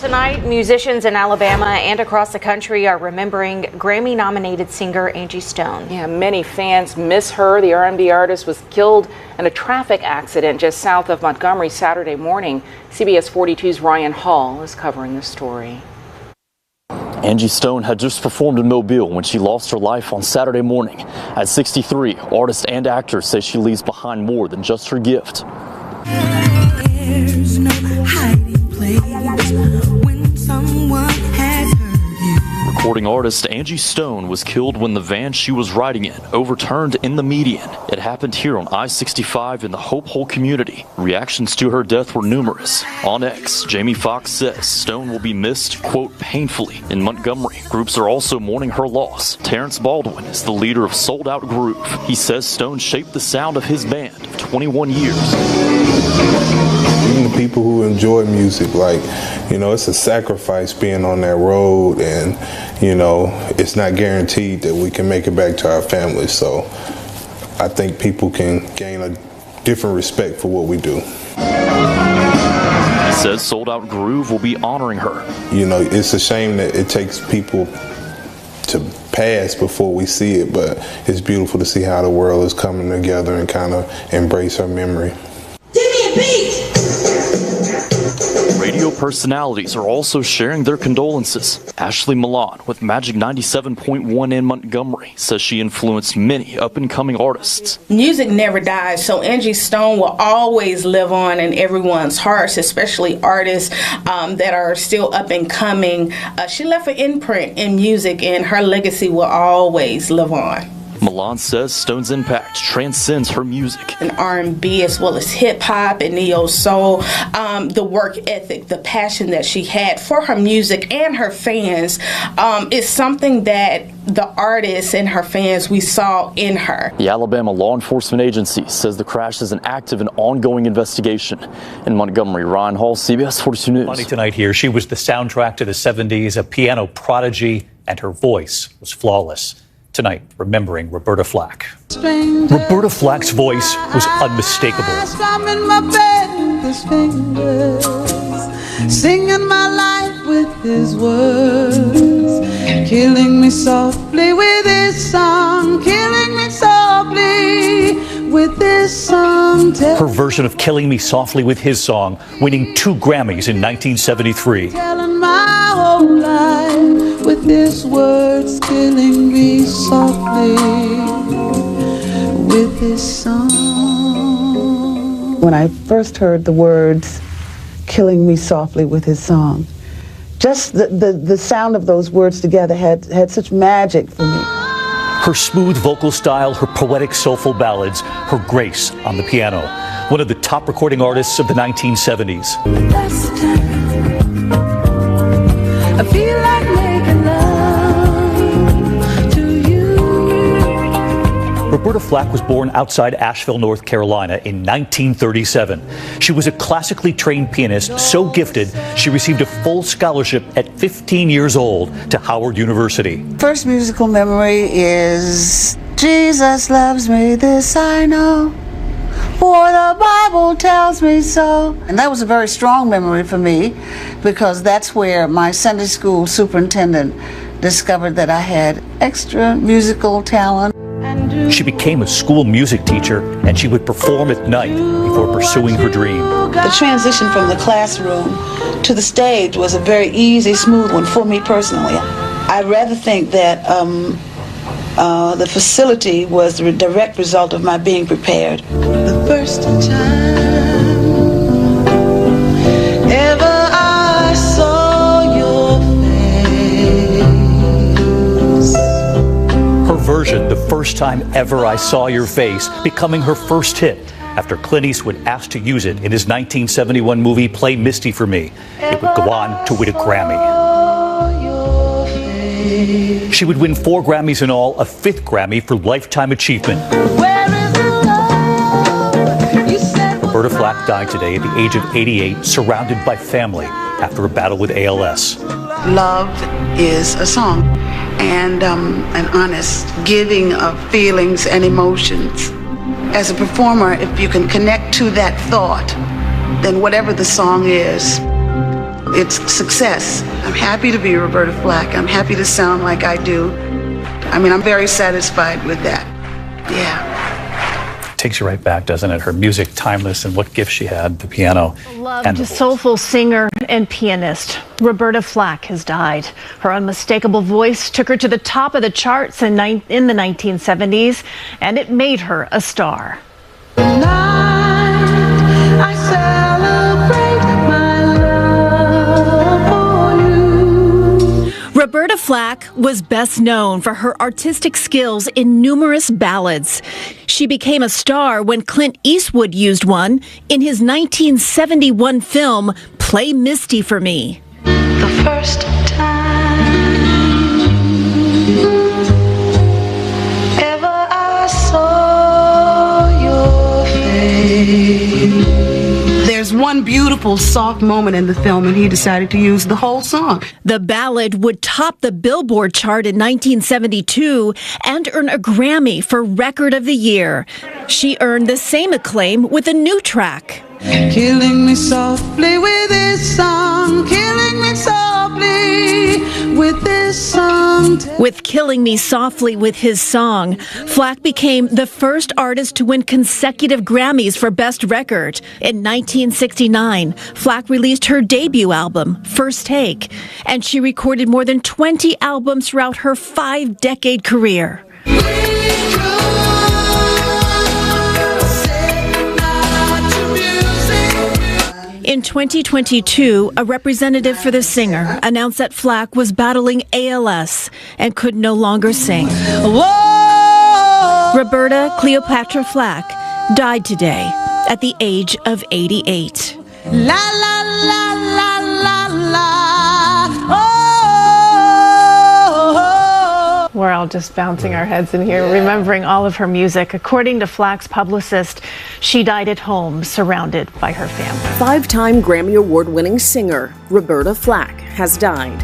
Tonight, musicians in Alabama and across the country are remembering Grammy-nominated singer Angie Stone. Yeah, many fans miss her. The R&B artist was killed in a traffic accident just south of Montgomery Saturday morning. CBS 42's Ryan Hall is covering the story. Angie Stone had just performed in Mobile when she lost her life on Saturday morning. At 63, artist and actor say she leaves behind more than just her gift. There's no hiding place when someone has hurt you. Recording artist Angie Stone was killed when the van she was riding in overturned in the median. It happened here on I-65 in the Hope Hole community. Reactions to her death were numerous. On X, Jamie Foxx says Stone will be missed, quote, painfully. In Montgomery, groups are also mourning her loss. Terrence Baldwin is the leader of Sold Out Groove. He says Stone shaped the sound of his band of 21 years. Even the people who enjoy music, like, you know, it's a sacrifice being on that road, and, you know, it's not guaranteed that we can make it back to our families. So I think people can gain a different respect for what we do. He says Sold Out Groove will be honoring her. You know, it's a shame that it takes people to pass before we see it, but it's beautiful to see how the world is coming together and kind of embrace her memory. Radio personalities are also sharing their condolences. Ashley Milan with Magic 97.1 in Montgomery says she influenced many up-and-coming artists. Music never dies, so Angie Stone will always live on in everyone's hearts, especially artists that are still up-and-coming. She left an imprint in music, and her legacy will always live on. Milan says Stone's impact transcends her music. And R&B as well as hip-hop and neo-soul, the work ethic, the passion that she had for her music and her fans is something that the artists and her fans, we saw in her. The Alabama Law Enforcement Agency says the crash is an active and ongoing investigation. In Montgomery, Ryan Hall, CBS 42 News. Funny tonight here, she was the soundtrack to the 70s, a piano prodigy, and her voice was flawless. Tonight, remembering Roberta Flack. Roberta Flack's voice was unmistakable. I'm in my bed with his fingers, singing my life with his words, killing me softly with his song, killing me softly with his song. Her version of Killing Me Softly with His Song, winning 2 Grammys in 1973. Telling my whole life with his words, killing me softly with his song. When I first heard the words, killing me softly with his song, just the sound of those words together had such magic for me. Her smooth vocal style, her poetic soulful ballads, her grace on the piano. One of the top recording artists of the 1970s. That's the time I feel like making love to you. Roberta Flack was born outside Asheville, North Carolina in 1937. She was a classically trained pianist, so gifted she received a full scholarship at 15 years old to Howard University. First musical memory is Jesus loves me, this I know, for the Bible tells me so. And that was a very strong memory for me because that's where my Sunday school superintendent discovered that I had extra musical talent. She became a school music teacher, and she would perform at night before pursuing her dream. The transition from the classroom to the stage was a very easy, smooth one for me personally. I'd rather think that the facility was the direct result of my being prepared. The first time ever I saw your face. Her version, The First Time Ever I Saw Your Face, becoming her first hit after Clint Eastwood asked to use it in his 1971 movie Play Misty for Me. It would go on to win a Grammy. She would win 4 Grammys in all, a 5th Grammy for Lifetime Achievement. Roberta Flack died today at the age of 88, surrounded by family after a battle with ALS. Love is a song and an honest giving of feelings and emotions. As a performer, if you can connect to that thought, then whatever the song is, it's success. I'm happy to be Roberta Flack. I'm happy to sound like I do. I mean, I'm very satisfied with that. Yeah. Takes you right back, doesn't it? Her music, timeless, and what gifts she had, the piano. Loved soulful singer and pianist, Roberta Flack has died. Her unmistakable voice took her to the top of the charts in the 1970s, and it made her a star. I celebrate my love for you. Roberta Flack was best known for her artistic skills in numerous ballads. She became a star when Clint Eastwood used one in his 1971 film, Play Misty for Me. The first time ever I saw your face. There's one beautiful, soft moment in the film, and he decided to use the whole song. The ballad would top the Billboard chart in 1972 and earn a Grammy for Record of the Year. She earned the same acclaim with a new track. Killing me softly with this song, killing me softly with this song. With Killing Me Softly with his song, Flack became the first artist to win consecutive Grammys for Best Record. In 1969, Flack released her debut album, First Take, and she recorded more than 20 albums throughout her 5-decade career. In 2022, a representative for the singer announced that Flack was battling ALS and could no longer sing. Whoa! Roberta Cleopatra Flack died today at the age of 88. La la la la la la. Oh. We're all just bouncing our heads in here, remembering all of her music. According to Flack's publicist, she died at home, surrounded by her family. 5-time Grammy Award-winning singer Roberta Flack has died.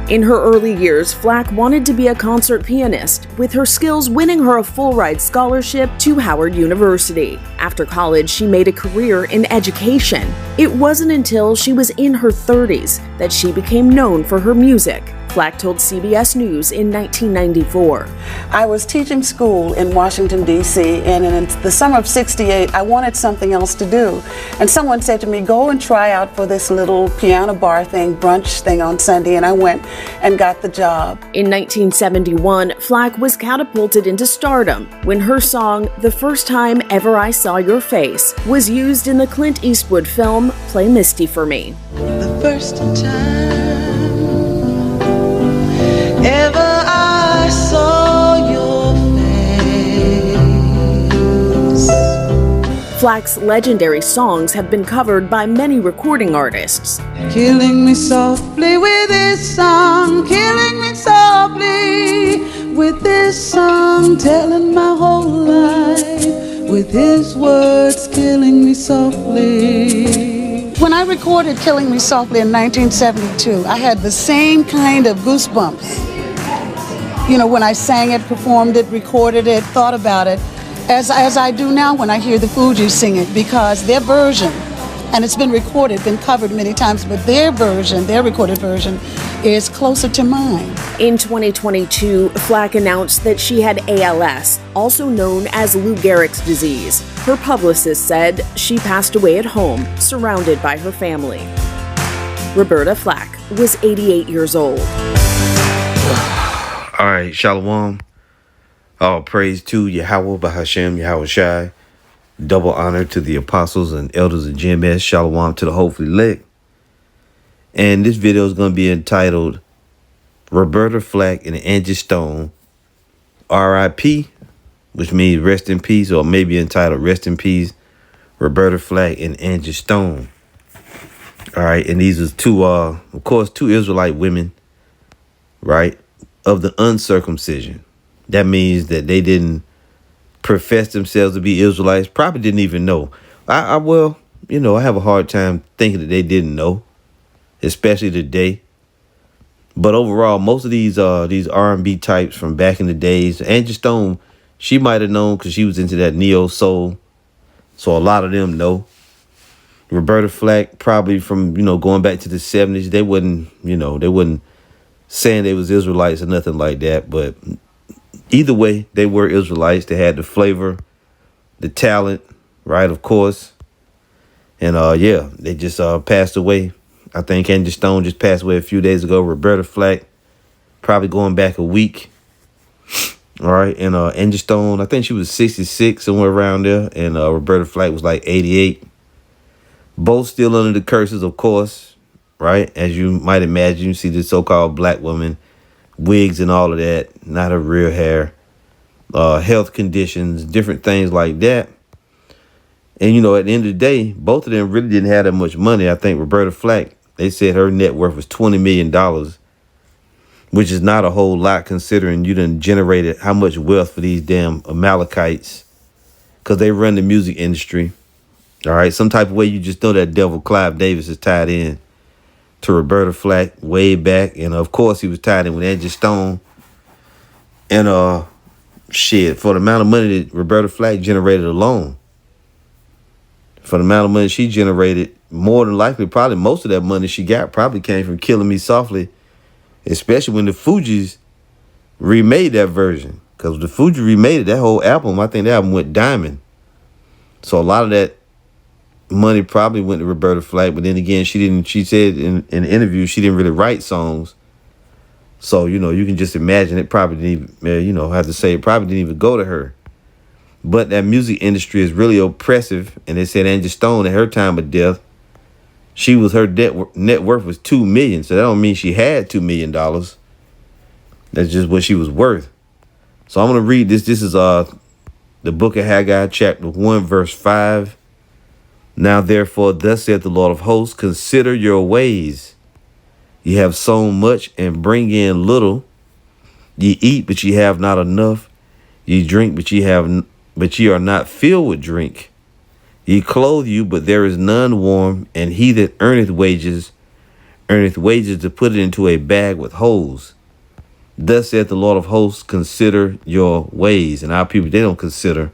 In her early years, Flack wanted to be a concert pianist, with her skills winning her a full-ride scholarship to Howard University. After college, she made a career in education. It wasn't until she was in her 30s that she became known for her music. Flack told CBS News in 1994. I was teaching school in Washington, D.C., and in the summer of '68, I wanted something else to do. And someone said to me, go and try out for this little piano bar thing, brunch thing on Sunday, and I went and got the job. In 1971, Flack was catapulted into stardom when her song, The First Time Ever I Saw Your Face, was used in the Clint Eastwood film, Play Misty for Me. The first time ever I saw your face. Flack's legendary songs have been covered by many recording artists. Killing me softly with this song, killing me softly with this song, telling my whole life with his words, killing me softly. When I recorded Killing Me Softly in 1972, I had the same kind of goosebumps. You know, when I sang it, performed it, recorded it, thought about it, as I do now when I hear the Fugees sing it, because their version, and it's been recorded, been covered many times, but their version, their recorded version, is closer to mine. In 2022, Flack announced that she had ALS, also known as Lou Gehrig's disease. Her publicist said she passed away at home, surrounded by her family. Roberta Flack was 88 years old. All right, Shalom. All praise to Yahweh Bahashem Yahweh Shai. Double honor to the apostles and elders of GMS. Shalom to the hopefully elect. And this video is going to be entitled Roberta Flack and Angie Stone, R.I.P., which means rest in peace, or maybe entitled Rest in Peace, Roberta Flack and Angie Stone. All right, and these are two Israelite women, right, of the uncircumcision. That means that they didn't profess themselves to be Israelites, probably didn't even know. I have a hard time thinking that they didn't know, especially today. But overall, most of these R&B types from back in the days, Angie Stone, she might have known because she was into that neo soul. So a lot of them know. Roberta Flack, probably from, going back to the 70s, they wasn't saying they was Israelites or nothing like that. But either way, they were Israelites. They had the flavor, the talent, right, of course. And they just passed away. I think Angie Stone just passed away a few days ago. Roberta Flack, probably going back a week. All right. And Angie Stone, I think she was 66, somewhere around there. And Roberta Flack was like 88. Both still under the curses, of course. Right. As you might imagine, you see the so-called black woman, wigs and all of that, not her real hair, health conditions, different things like that. And, at the end of the day, both of them really didn't have that much money. I think Roberta Flack, they said her net worth was $20 million, which is not a whole lot considering you done generated how much wealth for these damn Amalekites, because they run the music industry. All right. Some type of way you just know that devil Clive Davis is tied in to Roberta Flack way back. And, of course, he was tied in with Angie Stone. And, for the amount of money that Roberta Flack generated alone, for the amount of money she generated, more than likely, probably most of that money she got probably came from Killing Me Softly, especially when the Fugees remade that version. Because the Fugees remade it, that whole album, I think the album went diamond. So a lot of that money probably went to Roberta Flack, but then again, she said in an interview she didn't really write songs. So, you can just imagine it probably didn't even, have to say it probably didn't even go to her. But that music industry is really oppressive. And they said Angie Stone at her time of death, her net worth was $2 million. So that don't mean she had $2 million. That's just what she was worth. So I'm going to read this. This is the book of Haggai, chapter 1, verse 5. Now, therefore, thus saith the Lord of hosts, consider your ways. Ye have sown much and bring in little. Ye eat, but ye have not enough. Ye drink, but ye are not filled with drink. Ye clothe you, but there is none warm, and he that earneth wages to put it into a bag with holes. Thus saith the Lord of hosts, consider your ways. And our people, they don't consider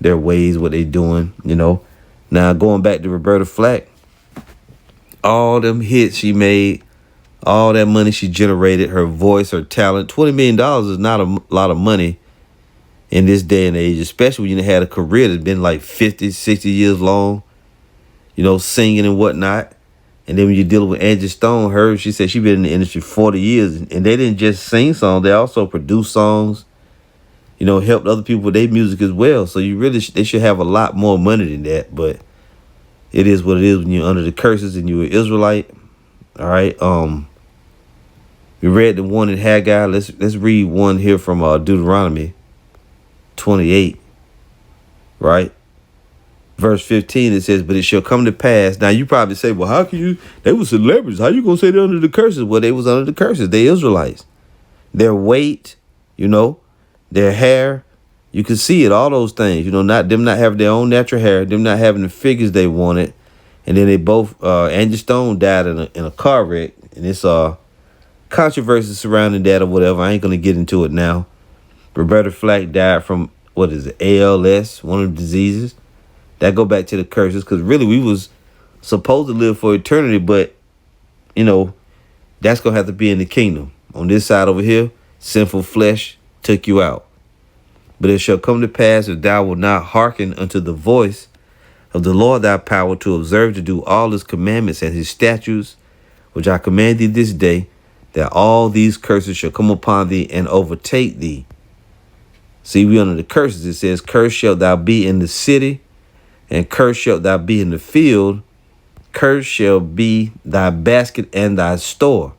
their ways, what they doing, Now, going back to Roberta Flack, all them hits she made, all that money she generated, her voice, her talent, $20 million is not a lot of money in this day and age, especially when you had a career that's been like 50, 60 years long, singing and whatnot. And then when you're dealing with Angie Stone, she said she been in the industry 40 years, and they didn't just sing songs, they also produced songs, helped other people with their music as well. So they should have a lot more money than that, but it is what it is when you're under the curses and you're an Israelite. All right. We read the one in Haggai. Let's read one here from Deuteronomy 28, right? Verse 15, it says, but it shall come to pass. Now, you probably say, well, how can you? They were celebrities. How you going to say they're under the curses? Well, they was under the curses. They Israelites. Their weight, their hair, you can see it, all those things. Not having their own natural hair, them not having the figures they wanted. And then they both, Angie Stone died in a car wreck. And it's controversy surrounding that or whatever. I ain't going to get into it now. Roberta Flack died from, ALS, one of the diseases. That go back to the curses, because really we was supposed to live for eternity, but, that's going to have to be in the kingdom. On this side over here, sinful flesh took you out. But it shall come to pass, if thou wilt not hearken unto the voice of the Lord thy power, to observe to do all his commandments and his statutes, which I command thee this day, that all these curses shall come upon thee and overtake thee. See, we under the curses. It says, cursed shalt thou be in the city, and cursed shalt thou be in the field. Cursed shall be thy basket and thy store.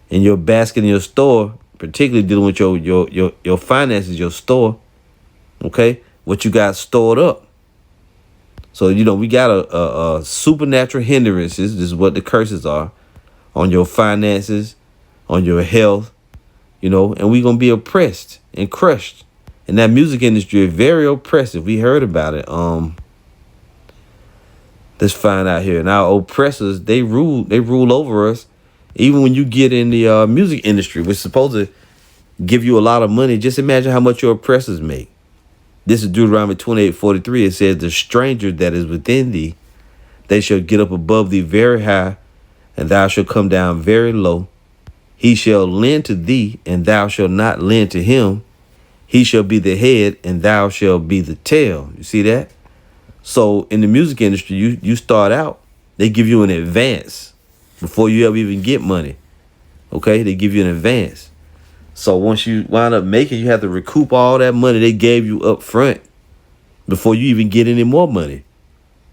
In your basket and your store, particularly dealing with your finances, your store, okay, what you got stored up. So, we got a supernatural hindrances. This is what the curses are on your finances, on your health, and we're going to be oppressed and crushed. And that music industry is very oppressive. We heard about it. Let's find out here. Now, oppressors, they rule over us. Even when you get in the music industry, which is supposed to give you a lot of money, just imagine how much your oppressors make. This is Deuteronomy 28:43. It says, the stranger that is within thee, They shall get up above thee very high, and thou shalt come down very low. He shall lend to thee, and thou shalt not lend to him. He shall be the head, and thou shalt be the tail. You see that? So in the music industry, you start out, they give you an advance before you ever even get money. Okay, they give you an advance. So once you wind up making, you have to recoup all that money they gave you up front before you even get any more money.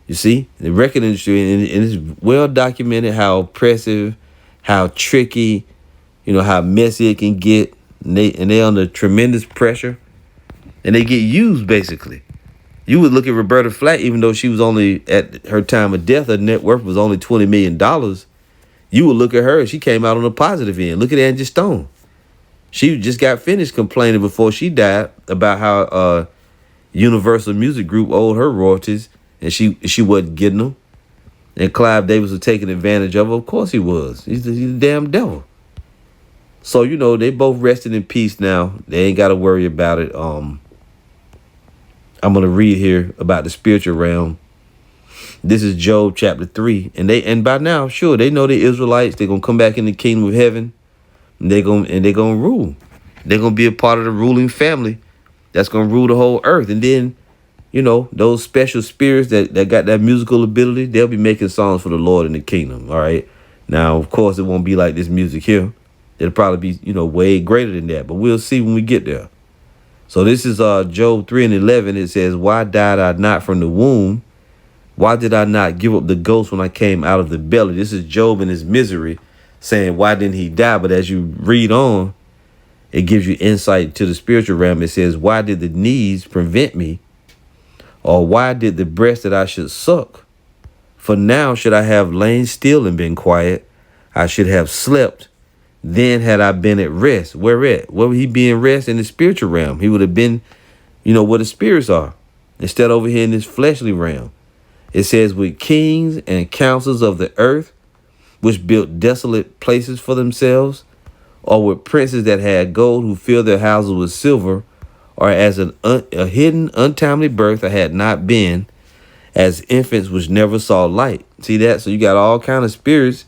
You see, the record industry, and it's well documented how oppressive, how tricky, how messy it can get. And they're under tremendous pressure, and they get used basically. You would look at Roberta Flack, even though she was only at her time of death, her net worth was only $20 million. You would look at her and she came out on the positive end. Look at Angie Stone. She just got finished complaining before she died about how Universal Music Group owed her royalties and she wasn't getting them. And Clive Davis was taking advantage of her. Of course he was. He's the damn devil. So, they both rested in peace now. They ain't got to worry about it. I'm going to read here about the spiritual realm. This is Job chapter 3. And by now, sure, they know the Israelites. They're going to come back in the kingdom of heaven. And they're going to rule. They're going to be a part of the ruling family that's going to rule the whole earth. And then, those special spirits that got that musical ability, they'll be making songs for the Lord in the kingdom. All right. Now, of course, it won't be like this music here. It'll probably be, way greater than that. But we'll see when we get there. So this is Job 3:11. It says, why died I not from the womb? Why did I not give up the ghost when I came out of the belly? This is Job in his misery saying, why didn't he die? But as you read on, it gives you insight to the spiritual realm. It says, why did the knees prevent me? Or why did the breast that I should suck? For now should I have lain still and been quiet. I should have slept. Then had I been at rest. Where at? Where would he be in rest? In the spiritual realm. He would have been, where the spirits are. Instead over here in this fleshly realm. It says, with kings and councils of the earth, which built desolate places for themselves, or with princes that had gold who filled their houses with silver, or as a hidden untimely birth I had not been, as infants which never saw light. See that? So you got all kind of spirits,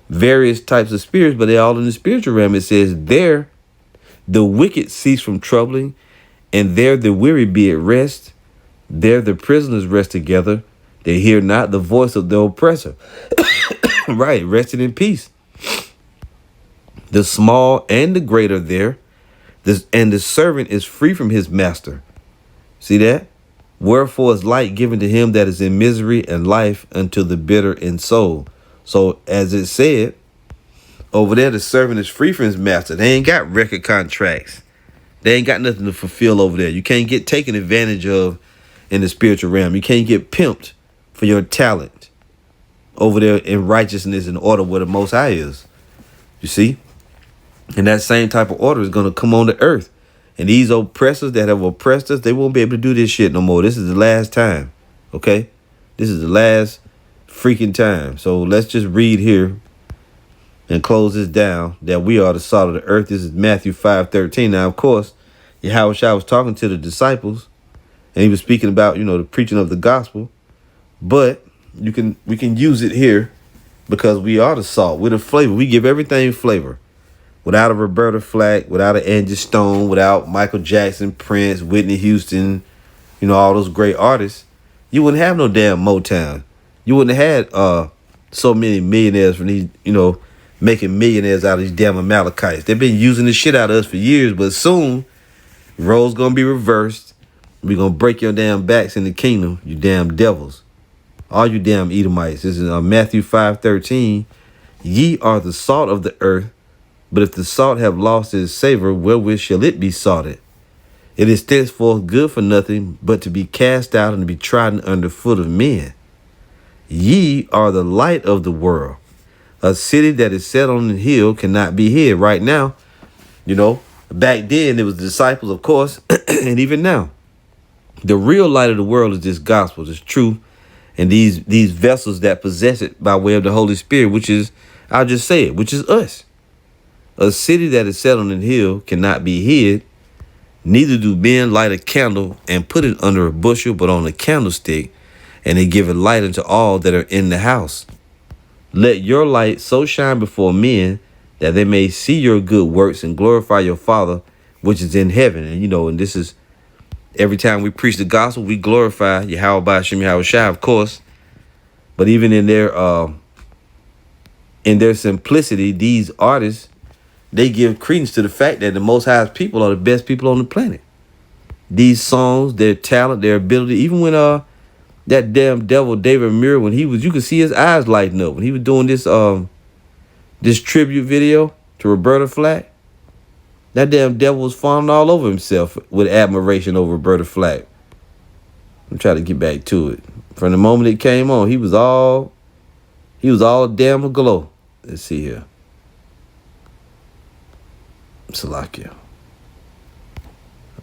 various types of spirits, but they're all in the spiritual realm. It says, there the wicked cease from troubling, and there the weary be at rest. There the prisoners rest together. They hear not the voice of the oppressor. Right, resting in peace. The small and the great are there, and the servant is free from his master. See that? Wherefore is light given to him that is in misery, and life unto the bitter in soul. So as it said, over there, the servant is free from his master. They ain't got record contracts. They ain't got nothing to fulfill over there. You can't get taken advantage of in the spiritual realm. You can't get pimped for your talent over there in righteousness and order where the Most High is. You see? And that same type of order is going to come on the earth. And these oppressors that have oppressed us, they won't be able to do this shit no more. This is the last time. Okay? This is the last freaking time. So let's just read here and close this down, that we are the salt of the earth. This is Matthew 5:13. Now, of course, Yahushua was talking to the disciples, and he was speaking about, the preaching of the gospel. But we can use it here because we are the salt. We're the flavor. We give everything flavor. Without a Roberta Flack, without an Angie Stone, without Michael Jackson, Prince, Whitney Houston, all those great artists, you wouldn't have no damn Motown. You wouldn't have had so many millionaires from these, making millionaires out of these damn Amalekites. They've been using the shit out of us for years, but soon, roles gonna be reversed. We're gonna break your damn backs in the kingdom, you damn devils. All you damn Edomites. This is Matthew 5:13. Ye are the salt of the earth, but if the salt have lost its savor, wherewith shall it be salted? It is thenceforth good for nothing, but to be cast out and to be trodden under foot of men. Ye are the light of the world. A city that is set on a hill cannot be hid. Right now, back then there was the disciples, of course, and even now. The real light of the world is this gospel, this truth, and these vessels that possess it by way of the Holy Spirit, which is, I'll just say it, which is us. A city that is set on a hill cannot be hid. Neither do men light a candle and put it under a bushel, but on a candlestick, and they give a light unto all that are in the house. Let your light so shine before men that they may see your good works and glorify your Father which is in heaven. And and this is every time we preach the gospel, we glorify Yahweh Ba'ashem Yahweh Shai, of course. But even in their simplicity, these artists, they give credence to the fact that the Most High's people are the best people on the planet. These songs, their talent, their ability, even when that damn devil David Muir, when you could see his eyes lighting up when he was doing this tribute video to Roberta Flack. That damn devil was falling all over himself with admiration over Roberta Flack. I'm trying to get back to it. From the moment it came on, he was all damn aglow. Let's see here. Salakia.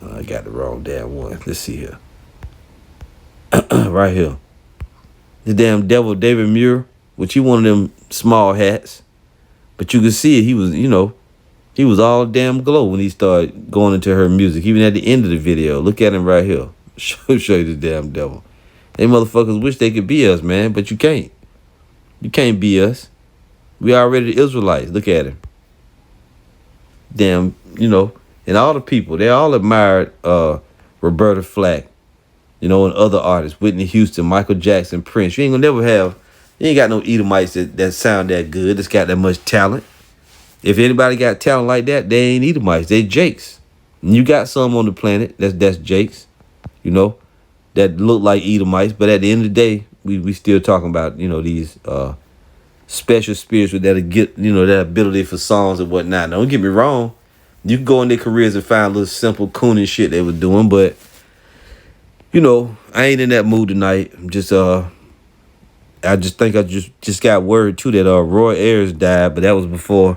I got the wrong damn one. Let's see here. Right here. The damn devil David Muir, which he one of them small hats. But you could see it. He was, he was all damn glow when he started going into her music. Even at the end of the video. Look at him right here. Show you the damn devil. They motherfuckers wish they could be us, man. But you can't. You can't be us. We already the Israelites. Look at him. Damn, and all the people, they all admired Roberta Flack, and other artists, Whitney Houston, Michael Jackson, Prince. You ain't got no Edomites that sound that good, that's got that much talent. If anybody got talent like that, they ain't Edomites, they Jakes. And you got some on the planet, that's Jakes, that look like Edomites, but at the end of the day, we still talking about, these special spirits with that ability for songs and whatnot. Now, don't get me wrong. You can go in their careers and find little simple cooning shit they were doing, but I ain't in that mood tonight. I'm just I just think I just got word too that Roy Ayers died, but that was before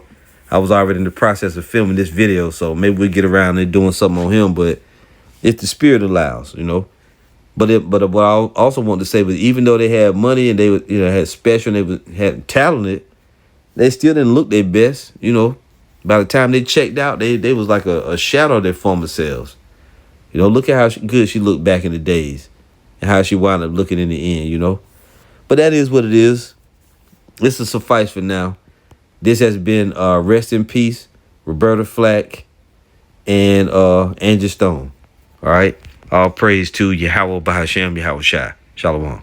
I was already in the process of filming this video, so maybe we'll get around and doing something on him, but if the spirit allows, But what I also want to say was, even though they had money and they had special and they had talented, they still didn't look their best. By the time they checked out, they was like a shadow of their former selves. Look at how good she looked back in the days and how she wound up looking in the end. But that is what it is. This will suffice for now. This has been Rest in Peace, Roberta Flack, and Angie Stone. All right. All praise to Yahweh Ba'ashem Yahweh Shai. Shalom.